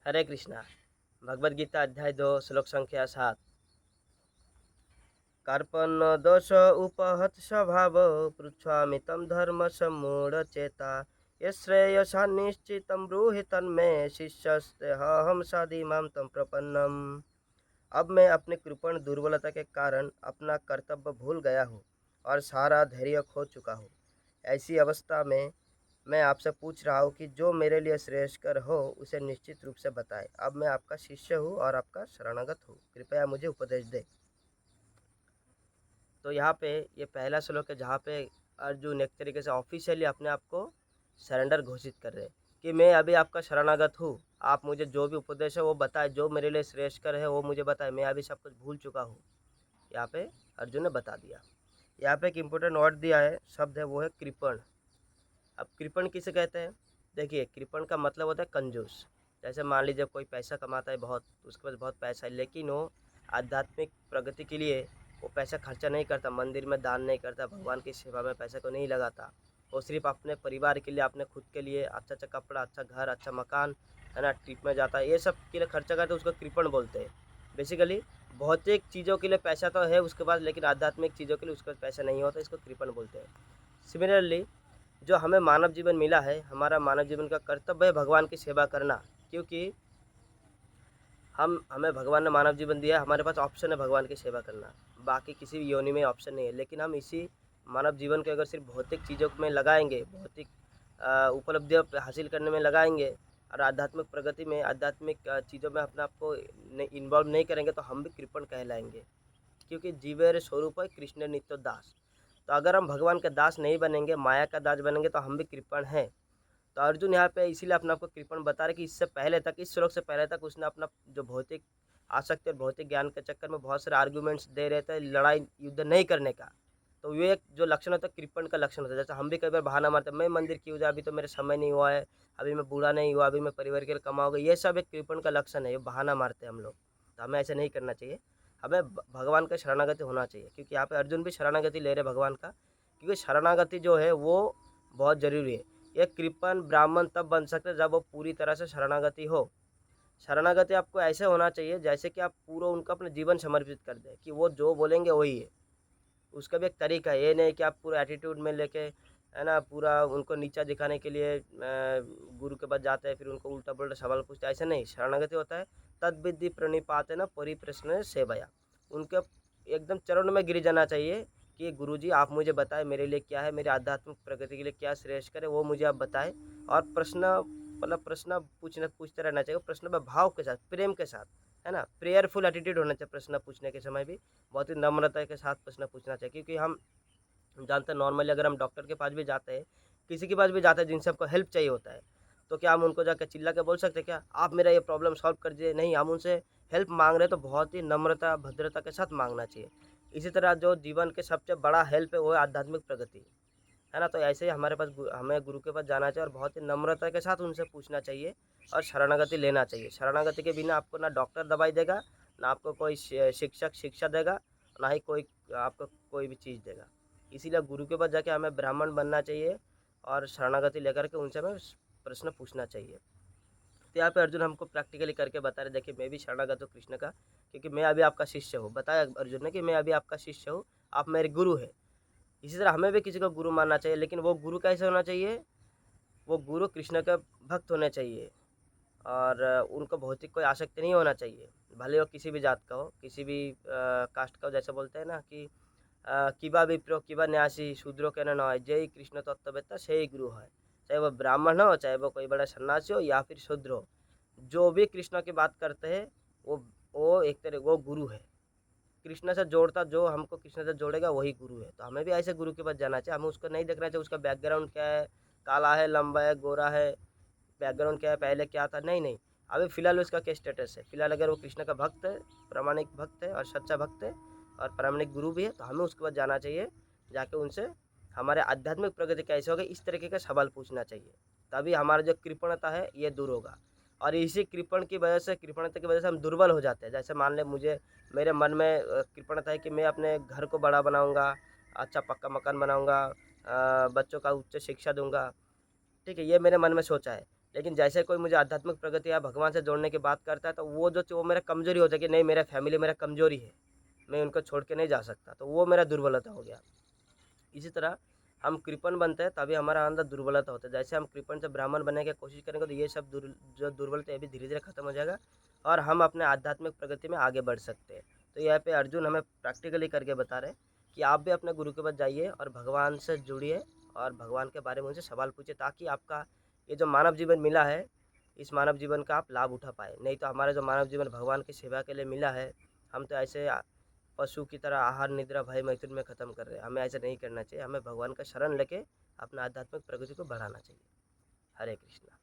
हरे कृष्णा। भगवद गीता अध्याय 2 श्लोक संख्या 7। कार्पण्य दोष उपहत स्वभाव पृच्छामि तं धर्म सम्मूढ़चेता यश्रेयसा निश्चितं ब्रूहि तन्मे शिष्यस्तेऽहं साधिमां तं प्रपन्नम। अब मैं अपने कृपण दुर्बलता के कारण अपना कर्तव्य भूल गया हूँ और सारा धैर्य खो चुका हूँ। ऐसी अवस्था में मैं आपसे पूछ रहा हूँ कि जो मेरे लिए श्रेयस्कर हो उसे निश्चित रूप से बताएं। अब मैं आपका शिष्य हूँ और आपका शरणागत हूँ, कृपया मुझे उपदेश दें। तो यहाँ पे ये पहला श्लोक है जहाँ पे अर्जुन एक तरीके से ऑफिशियली अपने आप को सरेंडर घोषित कर रहे हैं कि मैं अभी आपका शरणागत हूँ। आप मुझे जो भी उपदेश है वो बताए, जो मेरे लिए श्रेष्ठकर है वो मुझे बताए, मैं अभी सब कुछ भूल चुका हूँ। यहाँ पे अर्जुन ने बता दिया। यहाँ पे एक इम्पोर्टेंट वर्ड दिया है, शब्द है, वो है कृपण। अब कृपण किसे कहते हैं? देखिए, कृपण का मतलब होता है कंजूस। जैसे मान लीजिए कोई पैसा कमाता है बहुत, उसके पास बहुत पैसा है, लेकिन वो आध्यात्मिक प्रगति के लिए वो पैसा खर्चा नहीं करता, मंदिर में दान नहीं करता, भगवान की सेवा में पैसे को नहीं लगाता। वो सिर्फ अपने परिवार के लिए, अपने खुद के लिए अच्छा अच्छा कपड़ा, अच्छा घर, अच्छा मकान, है ना, ट्रिप में जाता है, ये सब के लिए खर्चा करते, उसको कृपण बोलते हैं। बेसिकली भौतिक चीज़ों के लिए पैसा तो है उसके पास, लेकिन आध्यात्मिक चीज़ों के लिए उसके पास पैसा नहीं होता, इसको कृपण बोलते हैं। सिमिलरली जो हमें मानव जीवन मिला है, हमारा मानव जीवन का कर्तव्य है भगवान की सेवा करना, क्योंकि हमें भगवान ने मानव जीवन दिया है, हमारे पास ऑप्शन है भगवान की सेवा करना। बाकी किसी भी योनि में ऑप्शन नहीं है, लेकिन हम इसी मानव जीवन को अगर सिर्फ भौतिक चीज़ों में लगाएंगे, भौतिक उपलब्धियाँ हासिल करने में लगाएंगे और आध्यात्मिक प्रगति में, आध्यात्मिक चीज़ों में अपने आप को इन्वॉल्व नहीं करेंगे, तो हम भी कृपण कहलाएंगे। क्योंकि जीवेर स्वरूप है कृष्ण नित्य दास। तो अगर हम भगवान के दास नहीं बनेंगे, माया का दास बनेंगे, तो हम भी कृपण हैं। तो अर्जुन यहाँ पे इसीलिए अपने आप को कृपण बता रहे कि इससे पहले तक, इस श्लोक से पहले तक उसने अपना जो भौतिक आसक्ति और भौतिक ज्ञान के चक्कर में बहुत सारे आर्गूमेंट्स दे रहे थे लड़ाई युद्ध नहीं करने का। तो ये एक जो लक्षण होता है कृपण का लक्षण होता है। जैसे हम भी कई बार बहाना मारते हैं, मैं मंदिर क्यों जाऊँ, अभी तो मेरे समय नहीं हुआ है, अभी मैं बूढ़ा नहीं हुआ, अभी मैं परिवार के लिए कमाऊंगा, ये सब एक कृपण का लक्षण है, ये बहाना मारते हैं हम लोग। तो हमें ऐसे नहीं करना चाहिए, हमें भगवान का शरणागति होना चाहिए। क्योंकि यहाँ पे अर्जुन भी शरणागति ले रहे भगवान का, क्योंकि शरणागति जो है वो बहुत ज़रूरी है। एक कृपण ब्राह्मण तब बन सकते हैं जब वो पूरी तरह से शरणागति हो। शरणागति आपको ऐसे होना चाहिए जैसे कि आप पूरा उनका अपना जीवन समर्पित कर दें, कि वो जो बोलेंगे वही है। उसका भी एक तरीका है, ये नहीं कि आप पूरा एटीट्यूड में लेके, है ना, पूरा उनको नीचा दिखाने के लिए गुरु के पास जाते हैं, फिर उनको उल्टा पुल्टा सवाल पूछते हैं, ऐसा नहीं। शरणागति होता है तद विधि प्रणिपाते न परिप्रश्न सेवया। उनके एकदम चरणों में गिर जाना चाहिए कि गुरुजी आप मुझे बताएं मेरे लिए क्या है, मेरे आध्यात्मिक प्रगति के लिए क्या श्रेष्ठ करे, वो मुझे आप बताएं। और प्रश्न, मतलब प्रश्न पूछते रहना चाहिए, प्रश्न में भाव के साथ, प्रेम के साथ, है ना, प्रेयरफुल एटीट्यूड होना चाहिए प्रश्न पूछने के समय भी। बहुत ही नम्रता के साथ प्रश्न पूछना चाहिए, क्योंकि हम जानते हैं नॉर्मली अगर हम डॉक्टर के पास भी जाते हैं, किसी के पास भी जाते हैं जिनसे हमको हेल्प चाहिए होता है, तो क्या हम उनको जाकर चिल्ला के बोल सकते हैं क्या आप मेरा ये प्रॉब्लम सॉल्व कर दीजिए? नहीं, हम उनसे हेल्प मांग रहे हैं तो बहुत ही नम्रता भद्रता के साथ मांगना चाहिए। इसी तरह जो जीवन के सबसे बड़ा हेल्प है वो है आध्यात्मिक प्रगति, है ना। तो ऐसे ही हमारे पास हमें गुरु के पास जाना चाहिए और बहुत ही नम्रता के साथ उनसे पूछना चाहिए और शरणागति लेना चाहिए। शरणागति के बिना आपको ना डॉक्टर दवाई देगा, ना आपको कोई शिक्षक शिक्षा देगा, ना ही कोई आपको कोई भी चीज़ देगा। इसीलिए गुरु के पास जाके हमें ब्राह्मण बनना चाहिए और शरणागति लेकर के उनसे हमें प्रश्न पूछना चाहिए। तो यहाँ पे अर्जुन हमको प्रैक्टिकली करके बता रहे, देखिए मैं भी शरणागत हूँ कृष्ण का, क्योंकि मैं अभी आपका शिष्य हूँ। बताया अर्जुन ने कि मैं अभी आपका शिष्य हूँ, आप मेरे गुरु हैं। इसी तरह हमें भी किसी को गुरु मानना चाहिए, लेकिन वो गुरु कैसे होना चाहिए? वो गुरु कृष्ण का भक्त होने चाहिए और उनको भौतिक कोई आसक्ति नहीं होना चाहिए। भले वो किसी भी जात का हो, किसी भी कास्ट का हो। जैसे बोलते हैं ना कि किबा विप्रो किबा न्यासी शूद्रो के न नय जय कृष्ण तत्ववेत्ता से ही गुरु है। चाहे वो ब्राह्मण हो, चाहे वो कोई बड़ा सन्यासी हो या फिर शूद्र हो, जो भी कृष्ण की बात करते हैं वो एक तरह वो गुरु है। कृष्ण से जोड़ता, जो हमको कृष्ण से जोड़ेगा वही गुरु है। तो हमें भी ऐसे गुरु के पास जाना चाहिए, हमें उसको नहीं देखना चाहिए उसका बैकग्राउंड क्या है, काला है, लंबा है, गोरा है, बैकग्राउंड क्या है, पहले क्या था, नहीं नहीं। अभी फ़िलहाल उसका क्या स्टेटस है, फिलहाल अगर वो कृष्ण का भक्त है, प्रामाणिक भक्त है और सच्चा भक्त है और प्रामाणिक गुरु भी है, तो हमें उसके पास जाना चाहिए। जाके उनसे हमारे आध्यात्मिक प्रगति कैसे होगी इस तरीके का सवाल पूछना चाहिए। तभी हमारा जो कृपणता है ये दूर होगा। और इसी कृपण की वजह से, कृपणता की वजह से हम दुर्बल हो जाते हैं। जैसे मान लें मुझे, मेरे मन में कृपणता है कि मैं अपने घर को बड़ा बनाऊंगा, अच्छा पक्का मकान बनाऊंगा, बच्चों का उच्च शिक्षा दूंगा, ठीक है, ये मेरे मन में सोचा है। लेकिन जैसे कोई मुझे आध्यात्मिक प्रगति या भगवान से जोड़ने की बात करता है, तो वो मेरा कमज़ोरी होता है कि नहीं, मेरा फैमिली मेरा कमज़ोरी है, मैं उनको छोड़ के नहीं जा सकता, तो वो मेरा दुर्बलता हो गया। इसी तरह हम कृपण बनते हैं तभी हमारा अंदर दुर्बलता होता है। जैसे हम कृपण से ब्राह्मण बनने की कोशिश करेंगे तो ये सब जो दुर्बलता है भी धीरे-धीरे खत्म हो जाएगा और हम अपने आध्यात्मिक प्रगति में आगे बढ़ सकते हैं। तो यहाँ पे अर्जुन हमें प्रैक्टिकली करके बता रहे हैं कि आप भी अपने गुरु के पास जाइए और भगवान से जुड़िए और भगवान के बारे में उनसे सवाल पूछिए, ताकि आपका ये जो मानव जीवन मिला है, इस मानव जीवन का आप लाभ उठा पाएँ। नहीं तो हमारा जो मानव जीवन भगवान की सेवा के लिए मिला है, हम तो ऐसे पशु की तरह आहार, निद्रा, भय, मैथुन में ख़त्म कर रहे हैं। हमें ऐसा नहीं करना चाहिए। हमें भगवान का शरण लेके अपना आध्यात्मिक प्रगति को बढ़ाना चाहिए। हरे कृष्णा।